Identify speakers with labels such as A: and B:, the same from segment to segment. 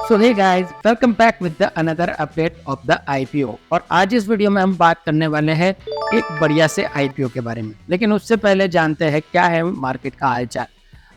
A: So hey guys, welcome back with the another update of the IPO. और आज इस video में हम बात करने वाले हैं एक बढ़िया से आईपीओ के बारे में। लेकिन उससे पहले जानते हैं क्या है मार्केट का हालचाल।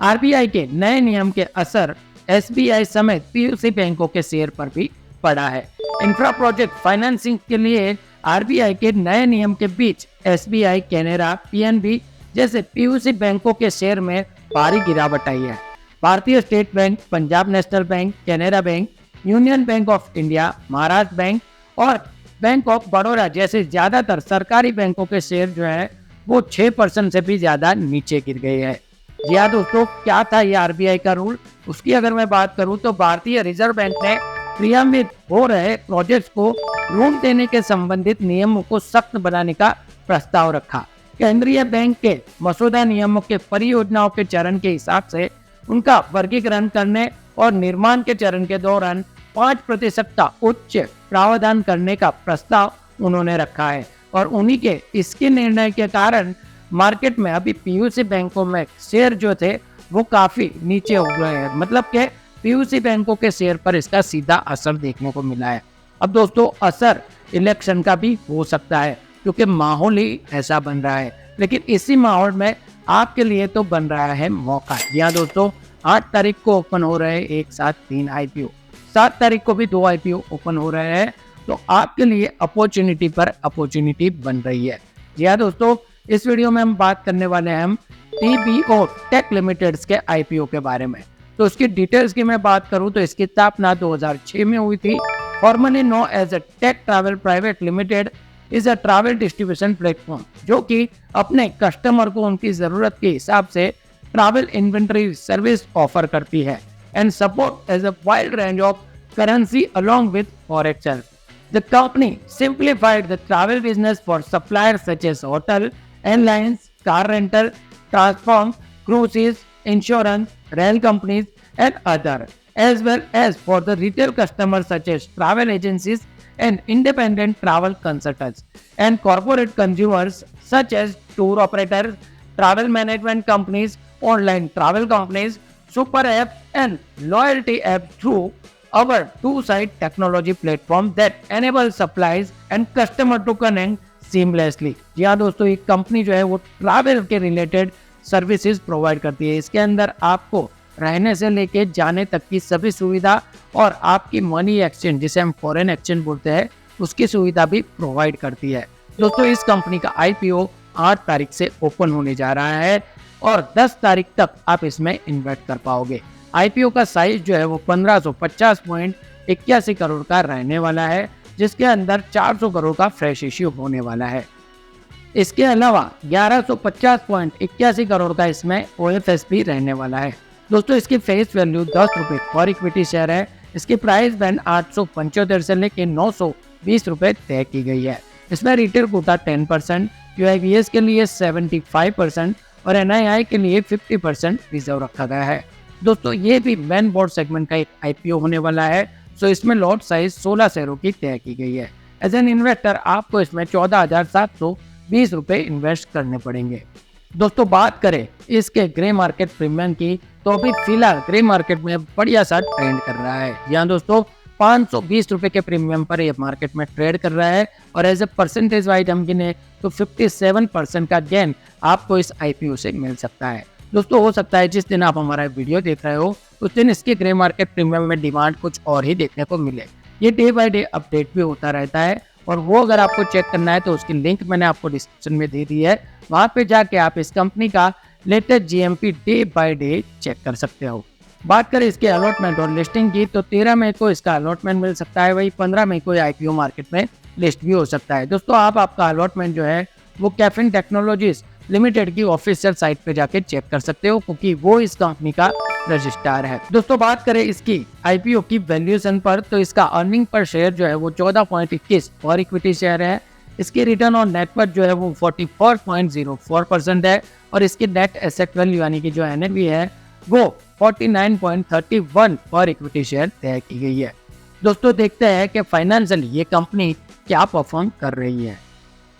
A: आरबीआई के नए नियम के असर एसबीआई समेत पीयूसी बैंकों के शेयर पर भी पड़ा है। इंफ्रा प्रोजेक्ट फाइनेंसिंग के लिए आरबीआई के नए नियम के बीच एसबीआई, कैनरा, पीएनबी जैसे पीयूसी बैंकों के शेयर में भारी गिरावट आई है। भारतीय state bank, Punjab national bank, Canara bank, union bank of India, Maharashtra bank और बैंक ऑफ बड़ौदा जैसे ज्यादातर सरकारी बैंकों के शेयर जो है वो 6% से भी ज्यादा नीचे गिर गए हैं। जी हाँ दोस्तों, क्या था ये आरबीआई का रूल? उसकी अगर मैं बात करूं तो भारतीय रिजर्व बैंक ने क्रियान्वित हो रहे प्रोजेक्ट्स को ऋण देने के संबंधित नियमों को सख्त बनाने का प्रस्ताव रखा। केंद्रीय बैंक के मसौदा नियमों के परियोजनाओं के चरण के हिसाब से उनका वर्गीकरण करने और निर्माण के चरण के दौरान 5% का उच्च प्रावधान करने का प्रस्ताव उन्होंने रखा है। और उन्हीं के इसके निर्णय के कारण मार्केट में अभी पीयूसी बैंकों में शेयर जो थे वो काफी नीचे हो गए हैं। मतलब कि पीयूसी बैंकों के शेयर पर इसका सीधा असर देखने को मिला है। अब दोस्तों, असर इलेक्शन का भी हो सकता है क्योंकि माहौल ही ऐसा बन रहा है। लेकिन इसी माहौल में आपके लिए तो बन रहा है मौका। यहाँ दोस्तों, 8 तारीख को ओपन हो रहे हैं एक साथ 3 आईपीओ, 7 तारीख को भी 2 आईपीओ ओपन हो रहे हैं। तो आपके लिए अपॉर्चुनिटी पर अपॉर्चुनिटी बन रही है। जी हाँ दोस्तों, इस वीडियो में हम बात करने वाले हैं हम टीबीओ टेक लिमिटेड के आईपीओ के बारे में। तो उसकी डिटेल्स की मैं बात करूं तो इसकी स्थापना 2006 में हुई थी। Formerly known as a tech travel private limited is a travel distribution platform जो कि अपने कस्टमर को उनकी जरूरत के हिसाब से ट्रैवल इन्वेंटरी सर्विस ऑफर करती है and support as a wide range of currency along with forex service. The company simplified the travel business for suppliers such as hotel, airlines, car rental, transport, cruises, insurance, rail companies, and other, as well as for the retail customers such as travel agencies and independent travel consultants, and corporate consumers such as tour operators, travel management companies, online travel companies, super app, and loyalty app through our two-side technology platform that enables suppliers and customer to connect seamlessly। जी हाँ दोस्तों, एक company जो है वो travel के related services provide करती है। इसके अंदर आपको रहने से लेके जाने तक की सभी सुविधा और आपकी मनी एक्सचेंज, जिसे हम फॉरेन एक्सचेंज बोलते हैं, उसकी सुविधा भी प्रोवाइड करती है। दोस्तों, इस कंपनी का आईपीओ 8 तारीख से ओपन होने जा रहा है और 10 तारीख तक आप इसमें इन्वेस्ट कर पाओगे। आईपीओ का साइज जो है वो 1550.81 करोड़ का रहने वाला है, जिसके अंदर 400 करोड़ का फ्रेश इश्यू होने वाला है। इसके अलावा 1150.81 करोड़ का इसमें ओएफएस भी रहने वाला है। दोस्तों, इसकी फेस वैल्यू 10 रुपये पर इक्विटी शेयर है। इसकी प्राइस बैंड 875 से लेकर 920 रुपये तय की गई है। इसमें रिटेल कोटा 10%, यूआईबीएस के लिए 75% और एनआईआई के लिए 50% रिजर्व रखा गया है। दोस्तों, ये भी मैन बोर्ड सेगमेंट का एक आईपीओ होने वाला है। सो इसमें लॉट साइज 16 शेयरों की तय की गई है। एज एन इन्वेस्टर आपको इसमें 14,720 रुपये इन्वेस्ट करने पड़ेंगे। दोस्तों, बात करें इसके ग्रे मार्केट प्रीमियम की तो अभी फिलहाल ग्रे मार्केट में बढ़िया सा ट्रेंड कर रहा है। यहाँ दोस्तों, 520 रुपये के प्रीमियम पर ये मार्केट में ट्रेड कर रहा है और एज ए परसेंटेज वाइज हम गिने तो 57% का गेन आपको इस आईपीओ से मिल सकता है। दोस्तों, हो सकता है जिस दिन आप हमारा वीडियो देख रहे हो उस दिन इसके ग्रे मार्केट प्रीमियम में डिमांड कुछ और ही देखने को मिले। ये डे बाय डे अपडेट भी होता रहता है और वो अगर आपको चेक करना है तो उसकी लिंक मैंने आपको डिस्क्रिप्शन में दे दी है। वहाँ पे जाके आप इस कंपनी का latest GMP day by day check कर सकते हो। बात करें इसके अलॉटमेंट और लिस्टिंग की तो 13 मई को इसका अलॉटमेंट मिल सकता है। वही 15 मई को आईपीओ मार्केट में लिस्ट भी हो सकता है। दोस्तों, आप आपका अलॉटमेंट जो है वो कैफिन टेक्नोलॉजीज लिमिटेड की ऑफिशियल साइट पे जाके चेक कर सकते हो क्योंकि वो इस कंपनी का रजिस्ट्रार है। दोस्तों, बात करें इसकी आईपीओ की वैल्यूएशन पर तो इसका अर्निंग पर शेयर जो है वो 14.21 पर इक्विटी शेयर है। इसकी रिटर्न ऑन नेटवर्थ जो है वो 44.04% है और इसकी नेट एसेट वैल्यू यानी कि जो एनएवी है वो 49.31 पर इक्विटी शेयर तय की गई है। दोस्तों, देखते हैं कि फाइनेंशियली ये कंपनी क्या परफॉर्म कर रही है।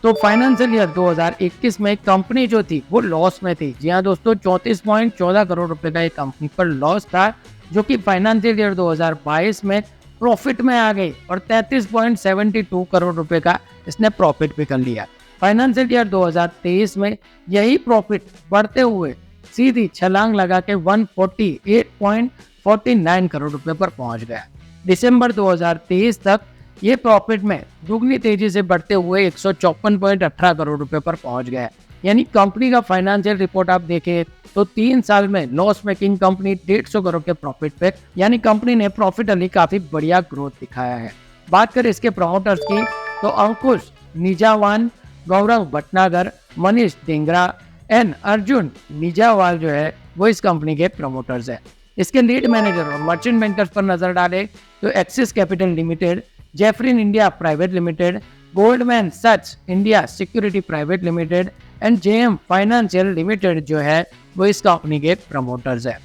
A: तो फाइनेंशियल ईयर 2021 में कंपनी जो थी वो लॉस में थी। जी हाँ दोस्तों, 34.14 करोड़ रुपए का एक कंपनी पर लॉस था जो कि फाइनेंशियल ईयर 2022 में प्रॉफिट में आ गई और 33.72 करोड़ रुपए का इसने प्रॉफिट भी कर लिया। फाइनेंशियल ईयर 2023 में यही प्रॉफिट बढ़ते हुए सीधी छलांग लगा के 148.49 करोड़ रुपए पर पहुंच गया। दिसंबर 2023 तक ये प्रॉफिट में दुगनी तेजी से बढ़ते हुए 154.18 करोड़ रुपए पर पहुंच गया। यानी कंपनी का फाइनेंशियल रिपोर्ट आप देखें तो 3 साल में लॉस मेकिंग कंपनी 150 करोड़ के प्रॉफिट पे, यानी कंपनी ने प्रॉफिटली काफी बढ़िया ग्रोथ दिखाया है। बात करें इसके प्रमोटर्स की तो अंकुश निजावान, गौरव भटनागर, मनीष ढींगरा एंड अर्जुन निजावाल जो है वो इस कंपनी के प्रमोटर्स है। इसके लीड मैनेजर और मर्चेंट बैंकर्स पर नजर डाले तो axis capital limited, जेफरिन India private limited, Goldman such India security private limited and JM financial limited जो है वो इस कंपनी के प्रमोटर्स है।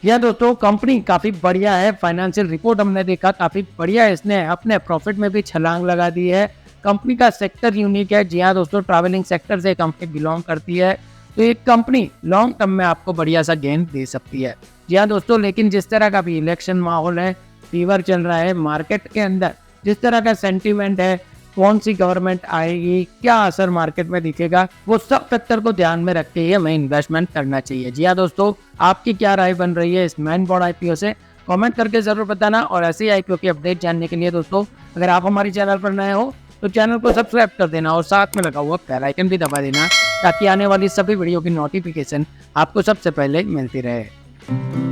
A: यह दोस्तों कंपनी काफी बढ़िया है। फाइनेंशियल रिपोर्ट हमने देखा काफी बढ़िया है, इसने अपने प्रॉफिट में भी छलांग लगा दी है। कंपनी का सेक्टर यूनिक है। जी हाँ दोस्तों, ट्रैवलिंग सेक्टर से कंपनी बिलोंग करती है, तो एक कंपनी लॉन्ग टर्म में आपको बढ़िया सा गेन दे सकती है। जी हाँ दोस्तों, लेकिन जिस तरह का भी इलेक्शन माहौल है, फीवर चल रहा है मार्केट के अंदर, जिस तरह का सेंटीमेंट है, कौन सी गवर्नमेंट आएगी, क्या असर मार्केट में दिखेगा, वो सब फैक्टर को ध्यान में रख के ही हमें इन्वेस्टमेंट करना चाहिए। जी हाँ दोस्तों, आपकी क्या राय बन रही है इस मैन बोर्ड आईपीओ से, कमेंट करके जरूर बताना। और ऐसे ही आईपीओ की अपडेट जानने के लिए दोस्तों, अगर आप हमारे चैनल पर नए हो तो चैनल को सब्सक्राइब कर देना और साथ में लगा हुआ बेल आइकन भी दबा देना, ताकि आने वाली सभी वीडियो की नोटिफिकेशन आपको सबसे पहले मिलती रहे।